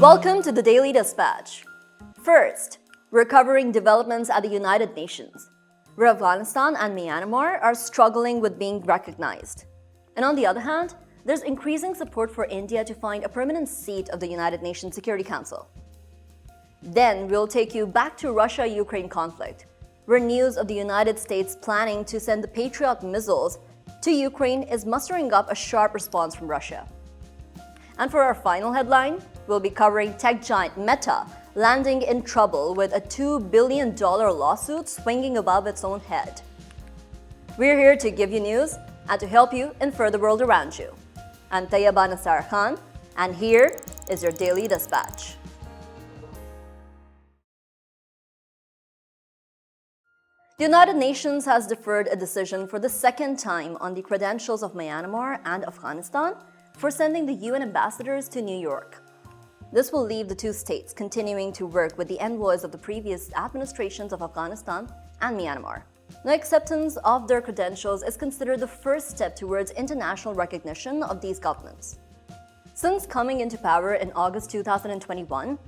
Welcome to the Daily Dispatch. First, we're covering developments at the United Nations, where Afghanistan and Myanmar are struggling with being recognized. And on the other hand, there's increasing support for India to find a permanent seat of the United Nations Security Council. Then we'll take you back to Russia-Ukraine conflict, where news of the United States planning to send the Patriot missiles to Ukraine is mustering up a sharp response from Russia. And for our final headline, we'll be covering tech giant Meta landing in trouble with a $2 billion lawsuit swinging above its own head. We're here to give you news and to help you infer the world around you. I'm Tayyaba Nisar, and here is your Daily Dispatch. The United Nations has deferred a decision for the second time on the credentials of Myanmar and Afghanistan for sending the UN ambassadors to New York. This will leave the two states continuing to work with the envoys of the previous administrations of Afghanistan and Myanmar. The acceptance of their credentials is considered the first step towards international recognition of these governments. Since coming into power in August 2021,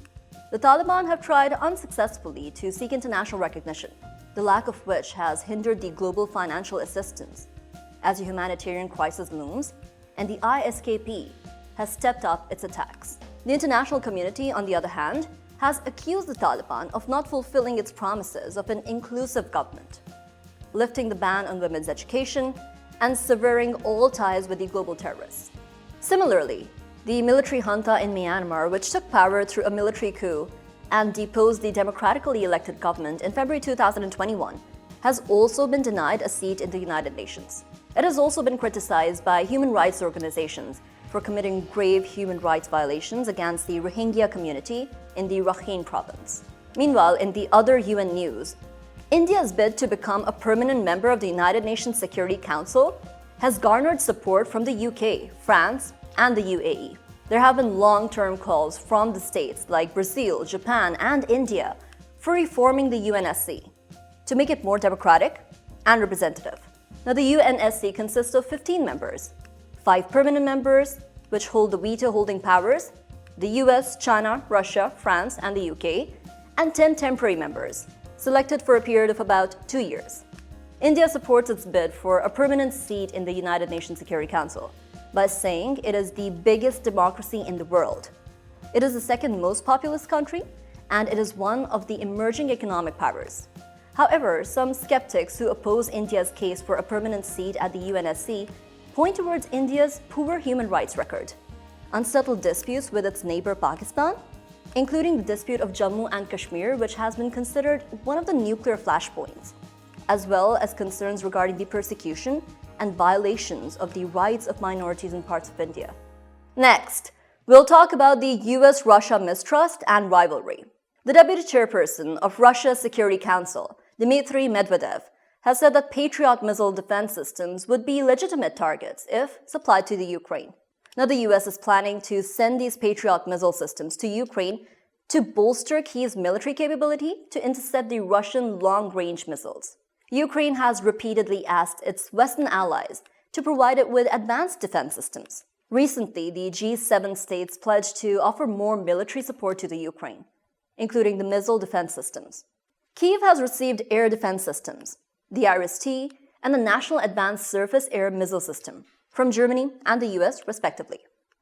the Taliban have tried unsuccessfully to seek international recognition, the lack of which has hindered the global financial assistance as a humanitarian crisis looms, and the ISKP has stepped up its attacks. The international community, on the other hand, has accused the Taliban of not fulfilling its promises of an inclusive government, lifting the ban on women's education, and severing all ties with the global terrorists. Similarly, the military junta in Myanmar, which took power through a military coup and deposed the democratically elected government in February 2021, has also been denied a seat in the United Nations. It has also been criticized by human rights organizations for committing grave human rights violations against the Rohingya community in the Rakhine province. Meanwhile, in the other UN news, India's bid to become a permanent member of the United Nations Security Council has garnered support from the UK, France, and the UAE. There have been long-term calls from the states like Brazil, Japan, and India for reforming the UNSC to make it more democratic and representative. Now, the UNSC consists of 15 members, 5 permanent members, which hold the veto-holding powers, the US, China, Russia, France, and the UK, and 10 temporary members, selected for a period of about 2 years. India supports its bid for a permanent seat in the United Nations Security Council by saying it is the biggest democracy in the world. It is the second most populous country, and it is one of the emerging economic powers. However, some skeptics who oppose India's case for a permanent seat at the UNSC point towards India's poor human rights record, unsettled disputes with its neighbor Pakistan, including the dispute of Jammu and Kashmir, which has been considered one of the nuclear flashpoints, as well as concerns regarding the persecution and violations of the rights of minorities in parts of India. Next, we'll talk about the US-Russia mistrust and rivalry. The deputy chairperson of Russia's Security Council, Dmitry Medvedev, has said that Patriot missile defense systems would be legitimate targets if supplied to the Ukraine. Now, the US is planning to send these Patriot missile systems to Ukraine to bolster Kyiv's military capability to intercept the Russian long-range missiles. Ukraine has repeatedly asked its Western allies to provide it with advanced defense systems. Recently, the G7 states pledged to offer more military support to the Ukraine, including the missile defense systems. Kyiv has received air defense systems, the IRIS-T, and the National Advanced Surface Air Missile System from Germany and the US, respectively.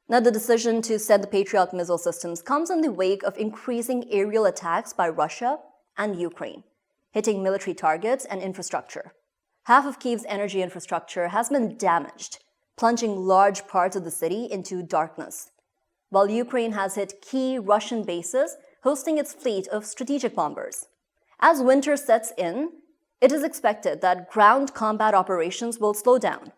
Now, the decision to send the Patriot missile systems comes in the wake of increasing aerial attacks by Russia and Ukraine, hitting military targets and infrastructure. Half of Kyiv's energy infrastructure has been damaged, plunging large parts of the city into darkness, while Ukraine has hit key Russian bases hosting its fleet of strategic bombers. As winter sets in, it is expected that ground combat operations will slow down,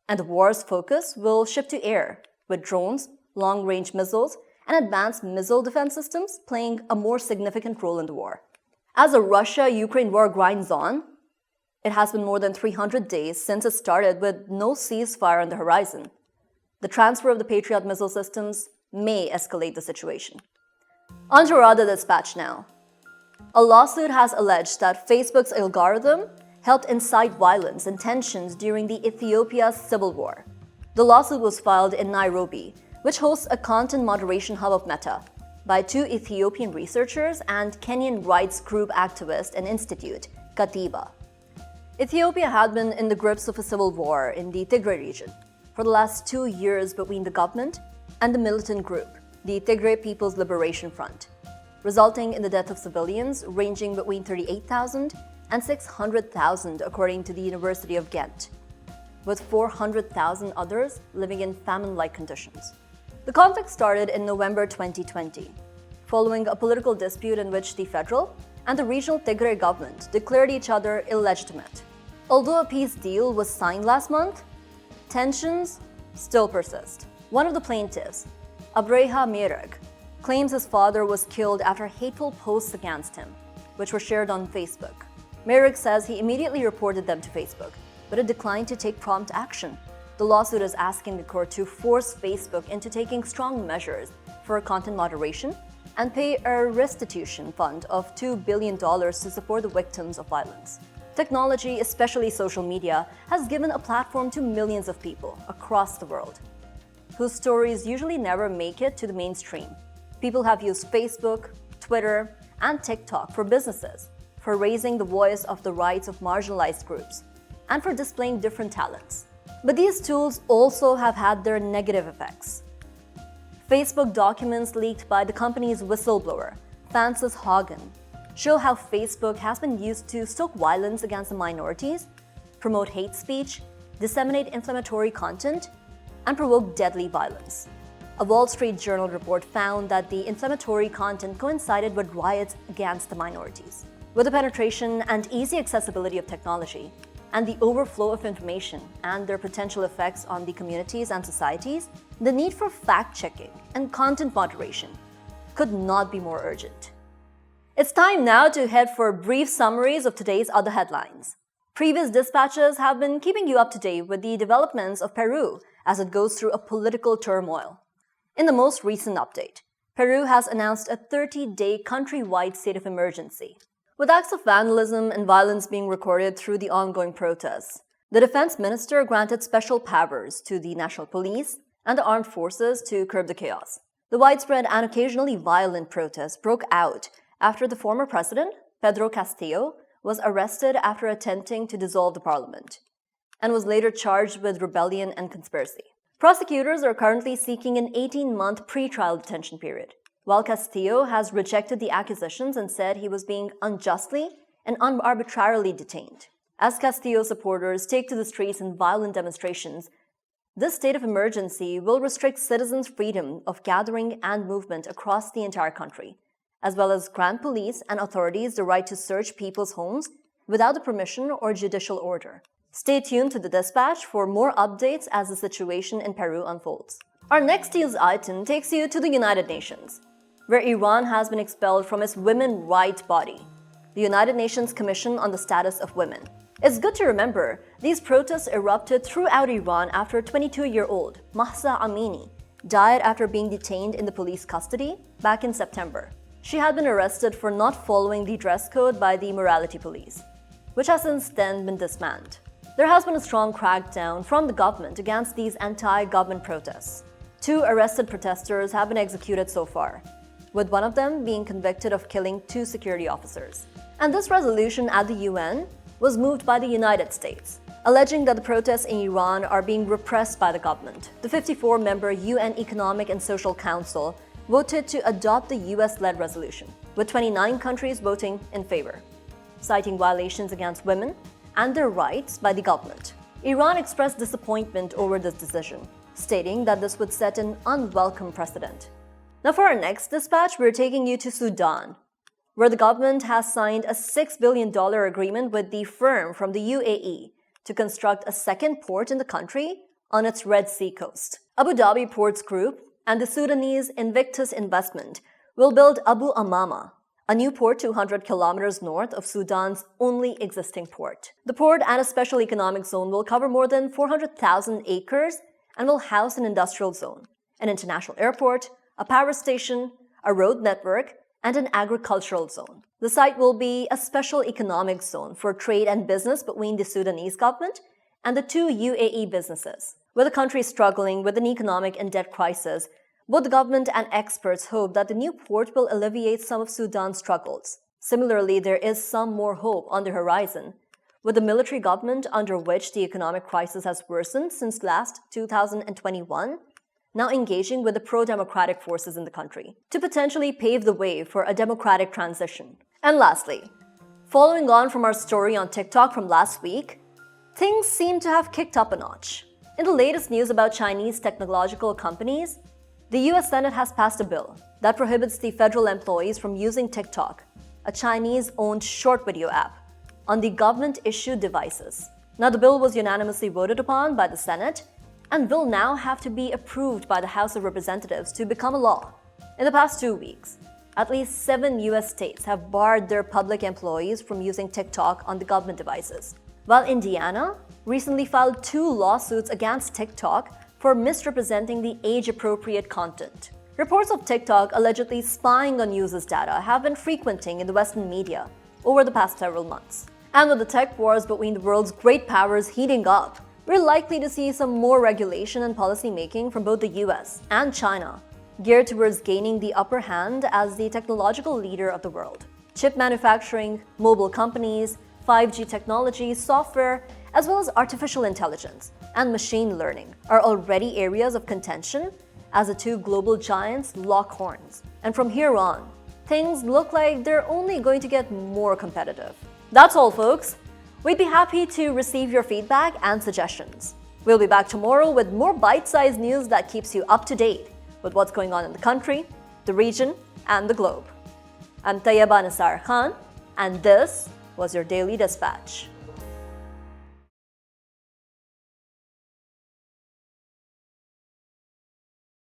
and the war's focus will shift to air, with drones, long-range missiles, and advanced missile defense systems playing a more significant role in the war. As the Russia-Ukraine war grinds on, it has been more than 300 days since it started with no ceasefire on the horizon. The transfer of the Patriot missile systems may escalate the situation. On to our other dispatch now. A lawsuit has alleged that Facebook's algorithm helped incite violence and tensions during the Ethiopia's civil war. The lawsuit was filed in Nairobi, which hosts a content moderation hub of Meta, by two Ethiopian researchers and Kenyan rights group activist and institute, Tayyaba. Ethiopia had been in the grips of a civil war in the Tigray region for the last 2 years between the government and the militant group, the Tigray People's Liberation Front, resulting in the death of civilians ranging between 38,000 and 600,000 according to the University of Ghent, with 400,000 others living in famine-like conditions. The conflict started in November 2020, following a political dispute in which the federal and the regional Tigray government declared each other illegitimate. Although a peace deal was signed last month, tensions still persist. One of the plaintiffs, Abreha Mereg, claims his father was killed after hateful posts against him, which were shared on Facebook. Mereg says he immediately reported them to Facebook, but it declined to take prompt action. The lawsuit is asking the court to force Facebook into taking strong measures for content moderation and pay a restitution fund of $2 billion to support the victims of violence. Technology, especially social media, has given a platform to millions of people across the world, whose stories usually never make it to the mainstream. People have used Facebook, Twitter, and TikTok for businesses, for raising the voice of the rights of marginalized groups, and for displaying different talents. But these tools also have had their negative effects. Facebook documents leaked by the company's whistleblower, Frances Haugen, show how Facebook has been used to stoke violence against the minorities, promote hate speech, disseminate inflammatory content, and provoke deadly violence. A Wall Street Journal report found that the inflammatory content coincided with riots against the minorities. With the penetration and easy accessibility of technology, and the overflow of information and their potential effects on the communities and societies, the need for fact-checking and content moderation could not be more urgent. It's time now to head for brief summaries of today's other headlines. Previous dispatches have been keeping you up to date with the developments of Peru as it goes through a political turmoil. In the most recent update, Peru has announced a 30-day countrywide state of emergency, with acts of vandalism and violence being recorded through the ongoing protests. The defense minister granted special powers to the national police and the armed forces to curb the chaos. The widespread and occasionally violent protests broke out after the former president, Pedro Castillo, was arrested after attempting to dissolve the parliament, and was later charged with rebellion and conspiracy. Prosecutors are currently seeking an 18-month pre-trial detention period, while Castillo has rejected the accusations and said he was being unjustly and arbitrarily detained. As Castillo supporters take to the streets in violent demonstrations, this state of emergency will restrict citizens' freedom of gathering and movement across the entire country, as well as grant police and authorities the right to search people's homes without the permission or judicial order. Stay tuned to the dispatch for more updates as the situation in Peru unfolds. Our next news item takes you to the United Nations, where Iran has been expelled from its women rights body, the United Nations Commission on the Status of Women. It's good to remember these protests erupted throughout Iran after 22-year-old Mahsa Amini died after being detained in the police custody back in September. She had been arrested for not following the dress code by the morality police, which has since then been disbanded. There has been a strong crackdown from the government against these anti-government protests. 2 arrested protesters have been executed so far, with one of them being convicted of killing 2 security officers. And this resolution at the UN was moved by the United States, alleging that the protests in Iran are being repressed by the government. The 54-member UN Economic and Social Council voted to adopt the US-led resolution, with 29 countries voting in favor, citing violations against women and their rights by the government. Iran expressed disappointment over this decision, stating that this would set an unwelcome precedent. Now for our next dispatch, we're taking you to Sudan, where the government has signed a $6 billion agreement with the firm from the UAE to construct a second port in the country on its Red Sea coast. Abu Dhabi Ports Group and the Sudanese Invictus Investment will build Abu Amama, a new port 200 kilometers north of Sudan's only existing port. The port and a special economic zone will cover more than 400,000 acres and will house an industrial zone, an international airport, a power station, a road network, and an agricultural zone. The site will be a special economic zone for trade and business between the Sudanese government and the 2 UAE businesses. With the country struggling with an economic and debt crisis, Both the government and experts hope that the new port will alleviate some of Sudan's struggles. Similarly, there is some more hope on the horizon, with the military government under which the economic crisis has worsened since last 2021, now engaging with the pro-democratic forces in the country to potentially pave the way for a democratic transition. And lastly, following on from our story on TikTok from last week, things seem to have kicked up a notch. In the latest news about Chinese technological companies, the US Senate has passed a bill that prohibits the federal employees from using TikTok, a Chinese-owned short video app, on the government-issued devices. Now, the bill was unanimously voted upon by the Senate and will now have to be approved by the House of Representatives to become a law. In the past 2 weeks, at least 7 US states have barred their public employees from using TikTok on the government devices, while Indiana recently filed 2 lawsuits against TikTok for misrepresenting the age-appropriate content. Reports of TikTok allegedly spying on users' data have been frequenting in the Western media over the past several months. And with the tech wars between the world's great powers heating up, we're likely to see some more regulation and policy making from both the US and China, geared towards gaining the upper hand as the technological leader of the world. Chip manufacturing, mobile companies, 5G technology, software, as well as artificial intelligence and machine learning are already areas of contention as the 2 global giants lock horns. And from here on, things look like they're only going to get more competitive. That's all, folks. We'd be happy to receive your feedback and suggestions. We'll be back tomorrow with more bite-sized news that keeps you up to date with what's going on in the country, the region, and the globe. I'm Tayyaba Nisar Khan, and this was your Daily Dispatch.